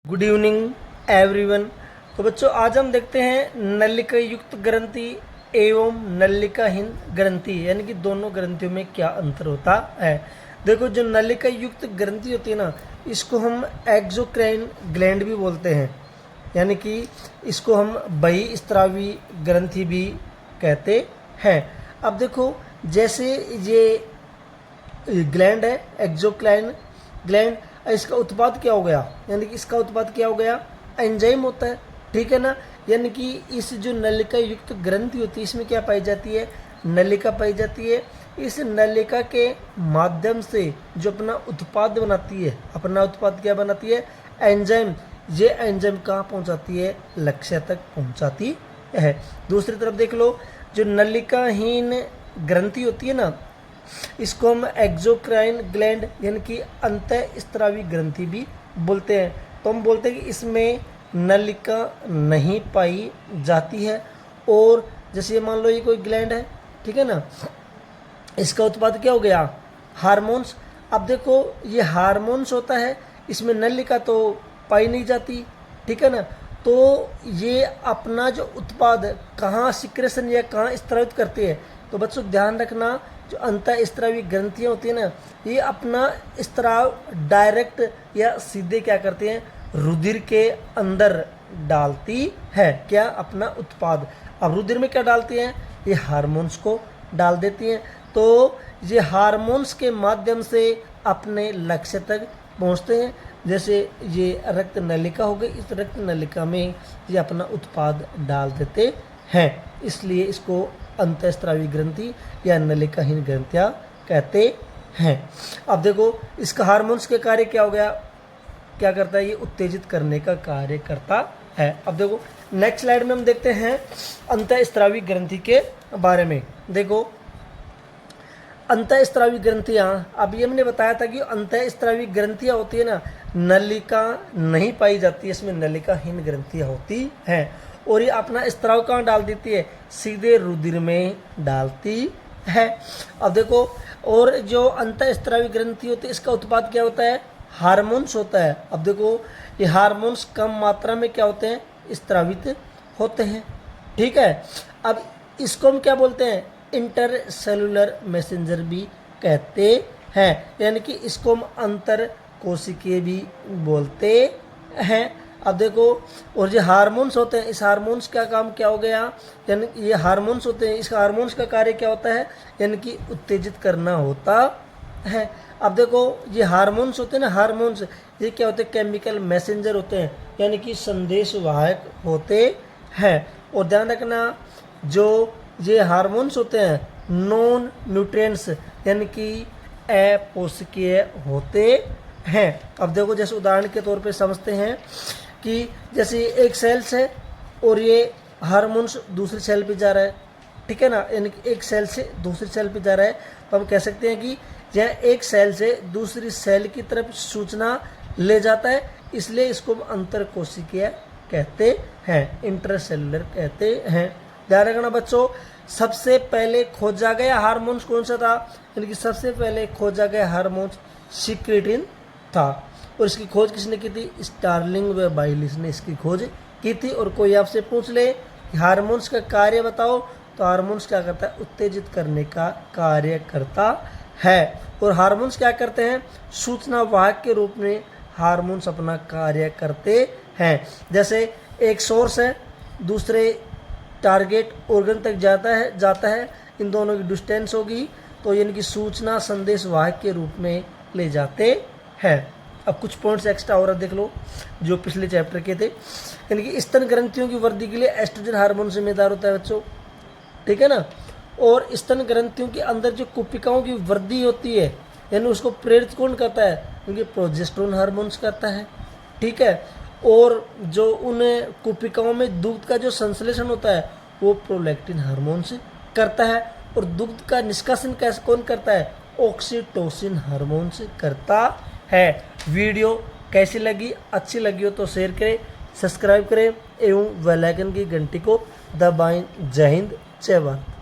Good evening everyone. तो बच्चों आज हम देखते हैं नलिका युक्त ग्रंथि एवं नलिकाहीन ग्रंथि यानी कि दोनों ग्रंथियों में क्या अंतर होता है। देखो जो नलिका युक्त ग्रंथि होती है ना, इसको हम एक्सोक्राइन ग्लैंड भी बोलते हैं, यानी कि इसको हम बहिस्रावी ग्रंथि भी कहते हैं। अब देखो जैसे ये ग्लैंड है एक्सोक्राइन ग्लैंड, इसका उत्पाद क्या हो गया, यानी कि इसका उत्पाद क्या हो गया, एंजाइम होता है, ठीक है ना। यानी कि इस जो नलिका युक्त ग्रंथि होती है इसमें क्या पाई जाती है, नलिका पाई जाती है। इस नलिका के माध्यम से जो अपना उत्पाद बनाती है, अपना उत्पाद क्या बनाती है, एंजाइम। ये एंजाइम कहाँ पहुँचाती है, लक्ष्य तक पहुँचाती है। दूसरी तरफ देख लो, जो नलिकाहीन ग्रंथि होती है ना, इसको हम एक्सोक्राइन ग्लैंड यानी कि अंतःस्रावी ग्रंथि भी बोलते हैं। तो हम बोलते हैं कि इसमें नलिका नहीं पाई जाती है। और जैसे ये मान लो ये कोई ग्लैंड है, ठीक है ना, इसका उत्पाद क्या हो गया, हार्मोन्स। अब देखो ये हार्मोन्स होता है, इसमें नलिका तो पाई नहीं जाती, ठीक है ना। तो ये अपना जो उत्पाद कहाँ सिक्रेशन या कहाँ स्रावित करती है। तो बच्चों ध्यान रखना, जो अंतःस्रावी ग्रंथियाँ होती है ना, ये अपना स्राव डायरेक्ट या सीधे क्या करते हैं, रुधिर के अंदर डालती है, क्या, अपना उत्पाद। अब रुधिर में क्या डालती हैं, ये हार्मोन्स को डाल देती हैं। तो ये हार्मोन्स के माध्यम से अपने लक्ष्य तक पहुंचते हैं। जैसे ये रक्त नलिका हो गई, इस रक्त नलिका में ये अपना उत्पाद डाल देते हैं, इसलिए इसको अंतःस्रावी ग्रंथि या नलिकाहीन ग्रंथियाँ कहते हैं। अब देखो इसका हार्मोन्स के कार्य क्या हो गया, क्या करता है, ये उत्तेजित करने का कार्य करता है। अब देखो नेक्स्ट स्लाइड में हम देखते हैं अंतःस्रावी ग्रंथि के बारे में। देखो अंतःस्रावी ग्रंथियाँ, अभी हमने बताया था कि अंतःस्रावी ग्रंथियाँ होती है ना, नलिका नहीं पाई जाती है, इसमें नलिकाहीन ग्रंथियाँ होती हैं। और ये अपना स्राव कहाँ डाल देती है, सीधे रुधिर में डालती है। अब देखो, और जो अंतःस्रावी ग्रंथि होती है इसका उत्पाद क्या होता है, हार्मोन्स होता है। अब देखो ये हार्मोन्स कम मात्रा में क्या होते हैं, स्रावित होते हैं, ठीक है। अब इसको हम क्या बोलते हैं, इंटरसेलुलर मैसेंजर भी कहते हैं, यानी कि इसको हम अंतर कोशिकीय भी बोलते हैं। अब देखो, और जो हार्मोन्स होते हैं, इस हार्मोन्स का काम क्या हो गया, यानी ये हार्मोन्स होते हैं, इसका हार्मोन्स का कार्य क्या होता है, यानी कि उत्तेजित करना होता है। अब देखो ये हार्मोन्स होते हैं ना, हार्मोन्स ये क्या होते हैं, केमिकल मैसेंजर होते हैं, यानी कि संदेशवाहक होते हैं। और ध्यान रखना, जो ये हार्मोन्स होते हैं नॉन न्यूट्रिएंट्स यानी कि अपोषकीय होते हैं। अब देखो जैसे उदाहरण के तौर पे समझते हैं कि जैसे एक सेल से और ये हार्मोन्स दूसरे सेल पे जा रहा है, ठीक है ना, यानी कि एक सेल से दूसरे सेल पे जा रहा है, तो हम कह सकते हैं कि यह एक सेल से दूसरी सेल की तरफ सूचना ले जाता है, इसलिए इसको हम अंतर कोशिकीय कहते हैं, इंटरसेलुलर कहते हैं। ध्यान रखना बच्चों, सबसे पहले खोजा गया हार्मोन्स कौन सा था, यानी कि सबसे पहले खोजा गया हार्मोन्स सिक्रेटिन था। और इसकी खोज किसने की थी, स्टार्लिंग व बाइलिस ने इसकी खोज की थी। और कोई आपसे पूछ ले कि हार्मोन्स का कार्य बताओ, तो हार्मोन्स क्या करता है, उत्तेजित करने का कार्य करता है। और हार्मोन्स क्या करते हैं, सूचना वाहक के रूप में हार्मोन्स अपना कार्य करते हैं। जैसे एक सोर्स है, दूसरे टारगेट ऑर्गन तक जाता है, इन दोनों की डिस्टेंस होगी, तो यानी कि सूचना संदेश वाहक के रूप में ले जाते हैं। अब कुछ पॉइंट्स एक्स्ट्रा और देख लो जो पिछले चैप्टर के थे, यानी कि स्तन ग्रंथियों की वृद्धि के लिए एस्ट्रोजन हार्मोन जिम्मेदार होता है बच्चों, ठीक है ना। और स्तन ग्रंथियों के अंदर जो कुपिकाओं की वृद्धि होती है, यानी उसको प्रेरित कौन करता है, क्योंकि प्रोजेस्टेरोन हार्मोन्स करता है, ठीक है। और जो उन कुपिकाओं में दुग्ध का जो संश्लेषण होता है वो प्रोलैक्टिन हार्मोन्स करता है। और दुग्ध का निष्कासन कैसे कौन करता है, ऑक्सीटोसिन हार्मोन्स करता है। वीडियो कैसी लगी, अच्छी लगी हो तो शेयर करें, सब्सक्राइब करें एवं बेल आइकन की घंटी को दबाएं। जय हिंद, जय भारत।